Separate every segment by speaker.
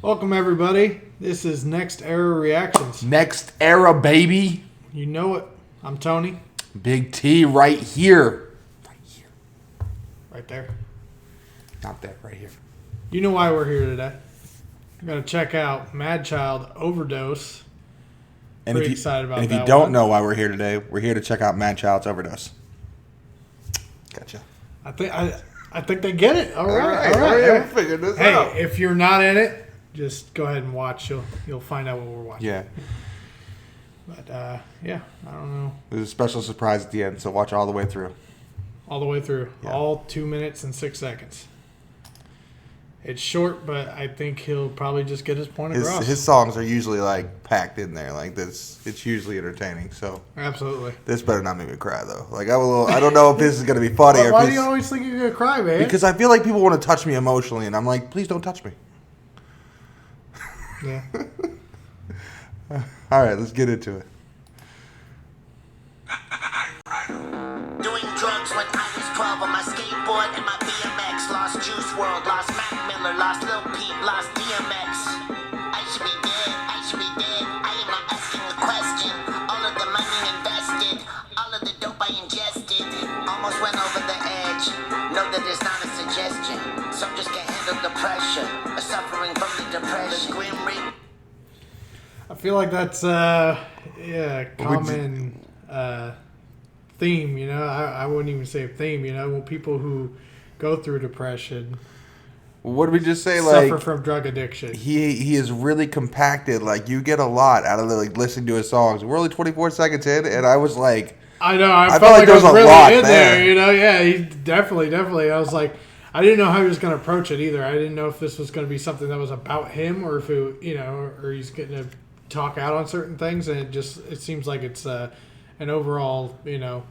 Speaker 1: Welcome, everybody. This is Next Era Reactions.
Speaker 2: Next Era, baby.
Speaker 1: You know it. I'm Tony.
Speaker 2: Big T right here. Right here.
Speaker 1: Right there.
Speaker 2: Not that, right here.
Speaker 1: You know why we're here today. We're going to check out Madchild Overdose.
Speaker 2: And
Speaker 1: Pretty excited about that.
Speaker 2: And if you don't know why we're here today, we're here to check out Madchild's Overdose. Gotcha.
Speaker 1: I think they get it. All right.
Speaker 2: We'll figure this out.
Speaker 1: Hey, if you're not in it, just go ahead and watch. You'll find out what we're watching.
Speaker 2: Yeah.
Speaker 1: But, yeah, I don't know.
Speaker 2: There's a special surprise at the end, so watch all the way through.
Speaker 1: All the way through.
Speaker 2: Yeah.
Speaker 1: All 2 minutes and 6 seconds. It's short, but I think he'll probably just get his point across.
Speaker 2: His songs are usually, like, packed in there. Like, this. It's usually entertaining, so.
Speaker 1: Absolutely.
Speaker 2: This better not make me cry, though. Like, I don't know if this is going to be funny.
Speaker 1: Why do you always think you're going to cry, man?
Speaker 2: Because I feel like people want to touch me emotionally, and I'm like, please don't touch me.
Speaker 1: Yeah.
Speaker 2: All right, let's get into it.
Speaker 3: Doing drugs when I was 12 on my skateboard and my BMX. Lost Juice WRLD, lost Mac Miller, lost Lil Peep, lost DMX. I should be dead, I should be dead. I am not asking the question. All of the money invested, all of the dope I ingested. Almost went over the edge. Know that it's not a suggestion. Some just can't handle the pressure. Suffering from the depression. Grim Reaper.
Speaker 1: I feel like that's common theme, you know. I wouldn't even say a theme, you know, when people who go through depression
Speaker 2: What did we just say?
Speaker 1: suffer
Speaker 2: Like,
Speaker 1: from drug addiction.
Speaker 2: he is really compacted. Like, you get a lot out of listening to his songs. We're only 24 seconds in, and I was like,
Speaker 1: I know. I felt
Speaker 2: like
Speaker 1: like I
Speaker 2: there's
Speaker 1: was
Speaker 2: a
Speaker 1: really
Speaker 2: lot
Speaker 1: in there,
Speaker 2: there.
Speaker 1: you know. Yeah, he definitely. I was like, I didn't know how he was going to approach it either. I didn't know if this was going to be something that was about him or if it, you know, or he's going to talk out on certain things. And it seems like it's an overall, you know,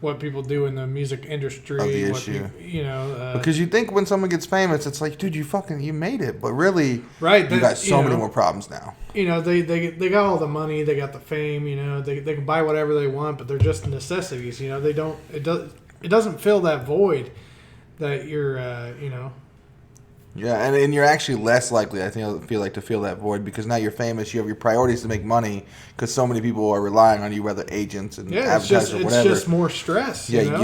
Speaker 1: what people do in the music industry.
Speaker 2: Of the
Speaker 1: what
Speaker 2: issue.
Speaker 1: you know.
Speaker 2: because you think when someone gets famous, it's like, dude, you made it. But really,
Speaker 1: right,
Speaker 2: you got so many more problems now.
Speaker 1: You know, they got all the money, they got the fame, you know, they can buy whatever they want, but they're just necessities, you know. It doesn't fill that void that you're, you know.
Speaker 2: Yeah, and you're actually less likely, I feel like, to feel that void because now you're famous. You have your priorities to make money because so many people are relying on you, whether agents and advertisers or whatever.
Speaker 1: It's just more stress.
Speaker 2: Yeah,
Speaker 1: you know?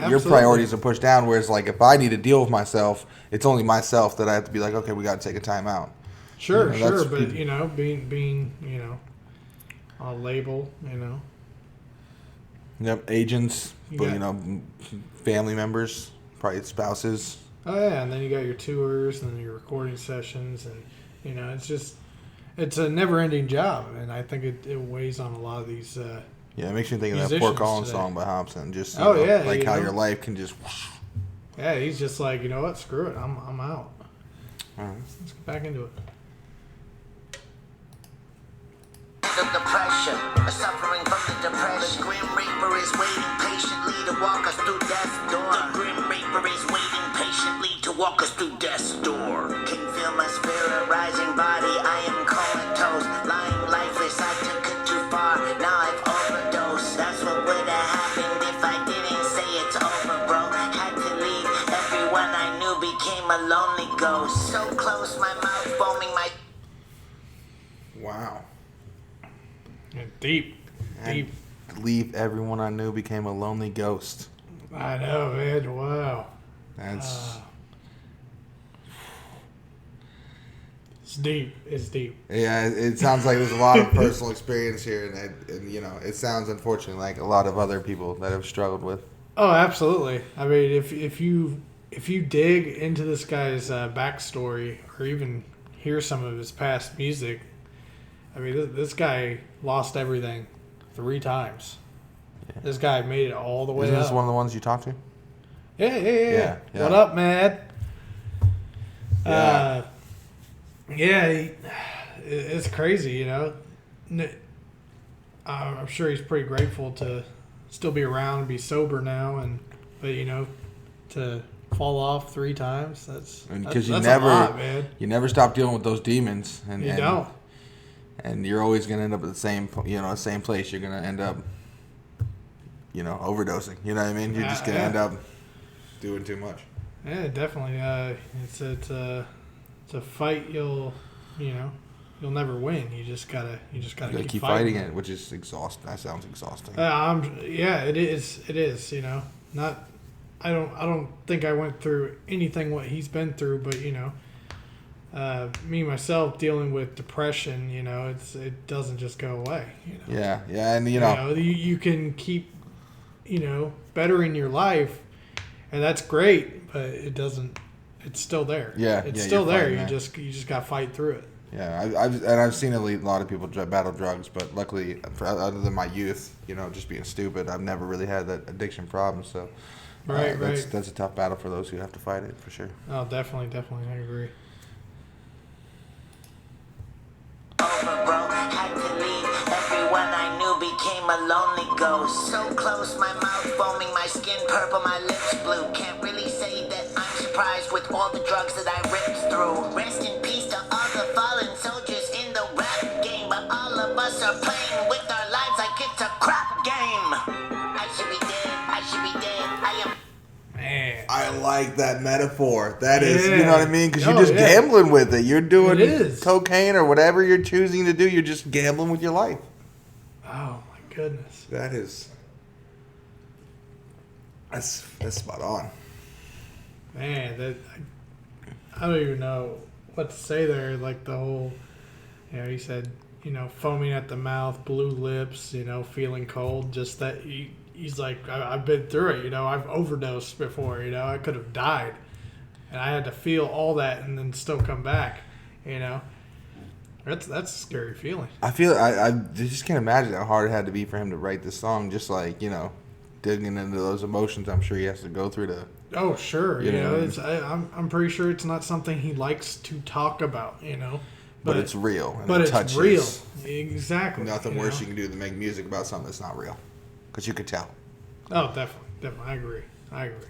Speaker 2: your priorities are pushed down. Whereas, like, if I need to deal with myself, it's only myself that I have to be like, okay, we got to take a time out.
Speaker 1: Sure,
Speaker 2: You know,
Speaker 1: sure, but you know, being you know, on a label, you know.
Speaker 2: Yep, agents, but
Speaker 1: got-
Speaker 2: you know, family members, probably spouses.
Speaker 1: Oh yeah, and then you got your tours and your recording sessions, and you know, it's a never-ending job, and I think it weighs on a lot of these.
Speaker 2: Yeah, it makes me think of that
Speaker 1: musicians
Speaker 2: Poor Collins
Speaker 1: today.
Speaker 2: song by Hobson. Just like how your life can just. Whoosh.
Speaker 1: Yeah, he's just like, you know what? Screw it, I'm out.
Speaker 2: All right.
Speaker 1: Let's get back into it.
Speaker 3: The depression, suffering from the depression. The Grim Reaper is waiting patiently to walk us through death's door. The Grim Reaper is waiting patiently to walk us through death's door. Can feel my spirit rising body. I am comatose, lying lifeless. I took it too far. Now I've overdosed. That's what would have happened if I didn't say it's over, bro. Had to leave. Everyone I knew became a lonely ghost. So close, my mouth foaming, my.
Speaker 2: Wow.
Speaker 1: Yeah, deep.
Speaker 2: Leave everyone I knew became a lonely ghost.
Speaker 1: I know, man. Wow.
Speaker 2: That's.
Speaker 1: It's deep. It's deep.
Speaker 2: Yeah, it sounds like there's a lot of personal experience here, and you know, it sounds unfortunately like a lot of other people that have struggled with.
Speaker 1: Oh, absolutely. I mean, if you dig into this guy's backstory or even hear some of his past music, I mean, this guy lost everything 3 times. Yeah. This guy made it all the way
Speaker 2: Isn't
Speaker 1: up.
Speaker 2: this one of the ones you talked to?
Speaker 1: Yeah.
Speaker 2: Yeah.
Speaker 1: What up, Mad?
Speaker 2: Yeah.
Speaker 1: It's crazy, you know. I'm sure he's pretty grateful to still be around and be sober now, but you know, to fall off 3 times, that's
Speaker 2: Because
Speaker 1: a lot, man.
Speaker 2: you never stop dealing with those demons, and
Speaker 1: You don't.
Speaker 2: and you're always gonna end up at the same place. You're gonna end up, overdosing. You know what I mean? You're just gonna end up doing too much.
Speaker 1: Yeah, definitely. It's to fight, you'll never win. You just gotta keep
Speaker 2: fighting it, which is exhausting. That sounds exhausting.
Speaker 1: It is. It is. Not. I don't think I went through anything what he's been through, but me myself dealing with depression, it doesn't just go away.
Speaker 2: Yeah, and
Speaker 1: you can keep, bettering your life, and that's great, but it doesn't. It's still there.
Speaker 2: Yeah,
Speaker 1: it's still there. You just got to fight through it.
Speaker 2: Yeah, I've seen a lot of people battle drugs, but luckily, other than my youth, just being stupid, I've never really had that addiction problem. So,
Speaker 1: right.
Speaker 2: That's a tough battle for those who have to fight it, for sure.
Speaker 1: Oh, definitely, I agree.
Speaker 3: Had to leave. Everyone I knew became a lonely ghost. So close, my mouth foaming, my skin purple, my lips blue. Can't really say that I'm surprised with all the drugs that I ripped through. Rest in peace to all the fallen soldiers in the rap game, but all of us are playing with our lives like it's a crap game. I should be dead. I am.
Speaker 1: Man.
Speaker 2: I like that metaphor. That is, you know what I mean? Because you're just gambling with it. You're doing cocaine or whatever you're choosing to do. You're just gambling with your life.
Speaker 1: Oh, my goodness.
Speaker 2: That's spot on.
Speaker 1: Man, I don't even know what to say there. Like the whole, he said, foaming at the mouth, blue lips, feeling cold. Just that he's like, I've been through it. I've overdosed before. I could have died, and I had to feel all that and then still come back. That's a scary feeling.
Speaker 2: I just can't imagine how hard it had to be for him to write this song. Just like digging into those emotions, I'm sure he has to go through to.
Speaker 1: Oh sure, I'm pretty sure it's not something he likes to talk about.
Speaker 2: But it's real. And
Speaker 1: but
Speaker 2: it
Speaker 1: it's
Speaker 2: touches.
Speaker 1: real. Exactly.
Speaker 2: Nothing worse you can do than make music about something that's not real. Because you could tell.
Speaker 1: Oh, definitely. I agree.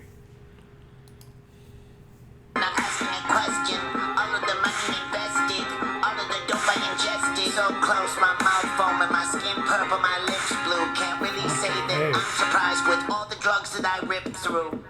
Speaker 3: Not asking a question. All of the money invested, all of the dope I ingested. So close, my mouth foaming, my skin purple, my lips blue. Can't really say that I'm surprised with all the drugs that I ripped through.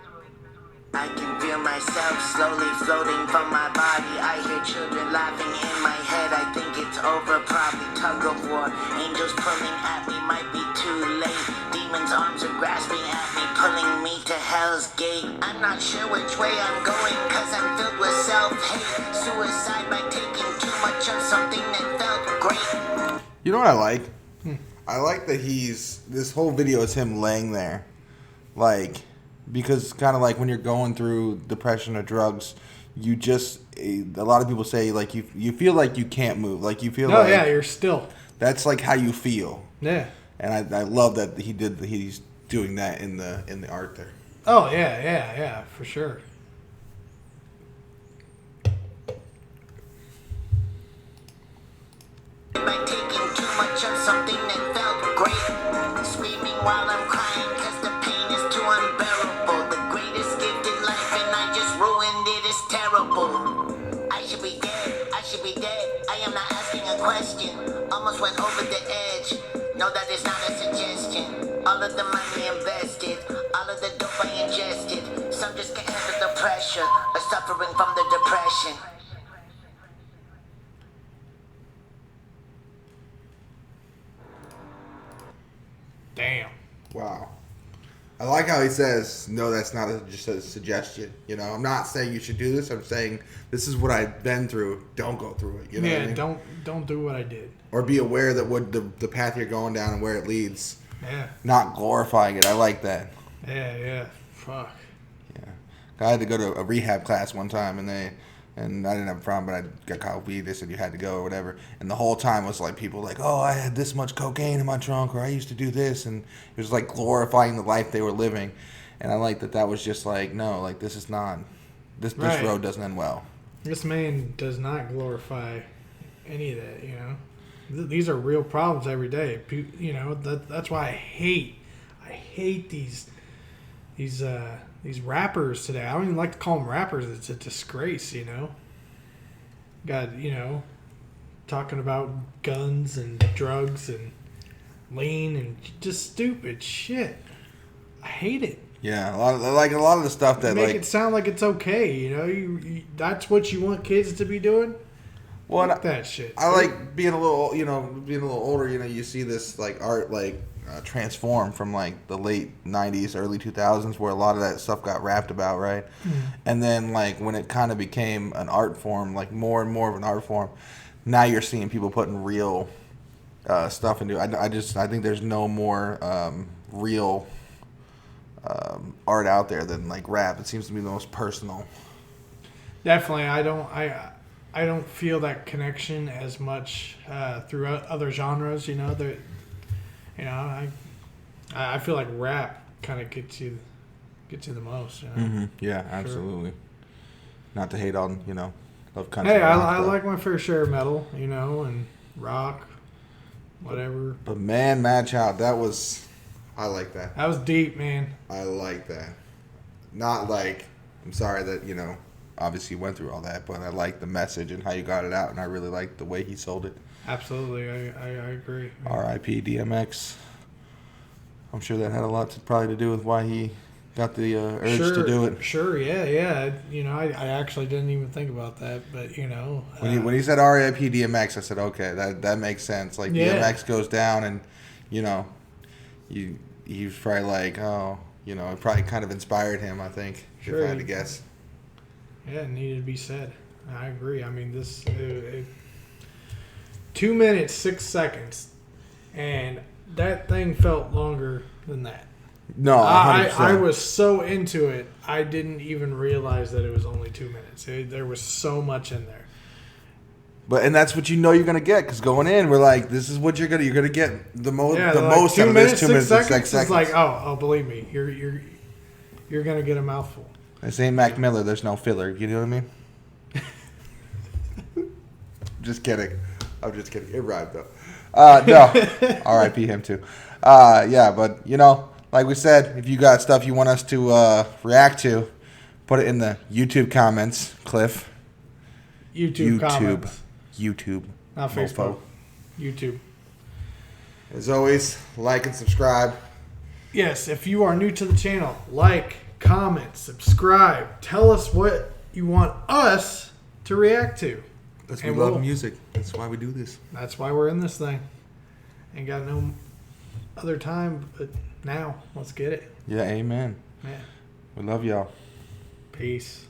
Speaker 3: I can feel myself slowly floating from my body. I hear children laughing in my head. I think it's over, probably tug of war. Angels pulling at me, might be too late. Demons' arms are grasping at me, pulling me to hell's gate. I'm not sure which way I'm going, cause I'm filled with self-hate. Suicide by taking too much of something that felt great.
Speaker 2: You know what I like? I like that this whole video is him laying there. Because kind of like when you're going through depression or drugs, a lot of people say you feel like you can't move, like you feel
Speaker 1: you're still.
Speaker 2: That's like how you feel.
Speaker 1: Yeah.
Speaker 2: And I love that he's doing that in the art there.
Speaker 1: Oh yeah, for sure.
Speaker 3: By taking too much of something that felt great, screaming while I'm crying cause the pain is too unbearable. The greatest gift in life and I just ruined it, is terrible. I should be dead, I am not asking a question. Almost went over the edge, no that is not a suggestion. All of the money invested, all of the dope I ingested. Some just can't handle the pressure, or suffering from the depression.
Speaker 1: Damn.
Speaker 2: Wow. I like how he says, no, that's not just a suggestion. I'm not saying you should do this. I'm saying this is what I've been through. Don't go through it. What I mean?
Speaker 1: Don't do what I did.
Speaker 2: Or be aware that what the path you're going down and where it leads.
Speaker 1: Yeah.
Speaker 2: Not glorifying it. I like that.
Speaker 1: Yeah. Fuck.
Speaker 2: Yeah. I had to go to a rehab class one time, and I didn't have a problem, but I got caught with weed. They said you had to go or whatever. And the whole time was like people like, oh, I had this much cocaine in my trunk, or I used to do this. And it was like glorifying the life they were living. And I like that was just like, no, like this is not, this road doesn't end well.
Speaker 1: This man does not glorify any of that, These are real problems every day. That's why I hate these rappers today. I don't even like to call them rappers. It's a disgrace, God, talking about guns and drugs and lean and just stupid shit. I hate it.
Speaker 2: Yeah, a lot of the stuff that
Speaker 1: Make
Speaker 2: like
Speaker 1: it sound like it's okay. You know, you that's what you want kids to be doing.
Speaker 2: well,
Speaker 1: Fuck that shit.
Speaker 2: I like being a little older. You know, you see this like art transform from like the late '90s, early 2000s, where a lot of that stuff got rapped about, right? And then like when it kind of became an art form, like more and more of an art form, now you're seeing people putting real stuff into it. I think there's no more real art out there than like rap. It seems to be the most personal.
Speaker 1: Definitely, I don't feel that connection as much through other genres. You know, I feel like rap kind of gets you the most. You know?
Speaker 2: Mm-hmm. Yeah, absolutely. Sure. Not to hate on love country.
Speaker 1: Hey, I like my fair share of metal, and rock, whatever.
Speaker 2: But man, Madchild, I like that.
Speaker 1: That was deep, man.
Speaker 2: I like that. Not like, I'm sorry that, obviously you went through all that, but I like the message and how you got it out, and I really like the way he sold it.
Speaker 1: Absolutely, I agree.
Speaker 2: R.I.P. DMX. I'm sure that had a lot probably to do with why he got the urge to do it.
Speaker 1: Sure, yeah. I actually didn't even think about that, but
Speaker 2: when he said R.I.P. DMX, I said okay, that makes sense. Like DMX goes down, and he's probably like, oh, it probably kind of inspired him. I think, if I had to guess.
Speaker 1: Yeah, it needed to be said. I agree. I mean, 2 minutes 6 seconds, and that thing felt longer than that.
Speaker 2: No, 100%.
Speaker 1: I was so into it, I didn't even realize that it was only 2 minutes. There was so much in there.
Speaker 2: And that's what you're gonna get, because going in, we're like, this is what you're gonna get the most out of
Speaker 1: 2
Speaker 2: this
Speaker 1: 2 minutes 6 seconds. It's like,
Speaker 2: oh,
Speaker 1: oh, believe me, you're gonna get a mouthful.
Speaker 2: This ain't Mac Miller. There's no filler. You know what I mean? Just kidding. I'm just kidding. It rhymed though. No. R.I.P. him too. Yeah, but like we said, if you got stuff you want us to react to, put it in the YouTube comments, Cliff.
Speaker 1: YouTube comments.
Speaker 2: YouTube.
Speaker 1: Not Facebook. YouTube.
Speaker 2: As always, like and subscribe.
Speaker 1: Yes, if you are new to the channel, like, comment, subscribe. Tell us what you want us to react to.
Speaker 2: Because we love music. That's why we do this.
Speaker 1: That's why we're in this thing. Ain't got no other time but now. Let's get it.
Speaker 2: Yeah, amen.
Speaker 1: Yeah.
Speaker 2: We love y'all.
Speaker 1: Peace.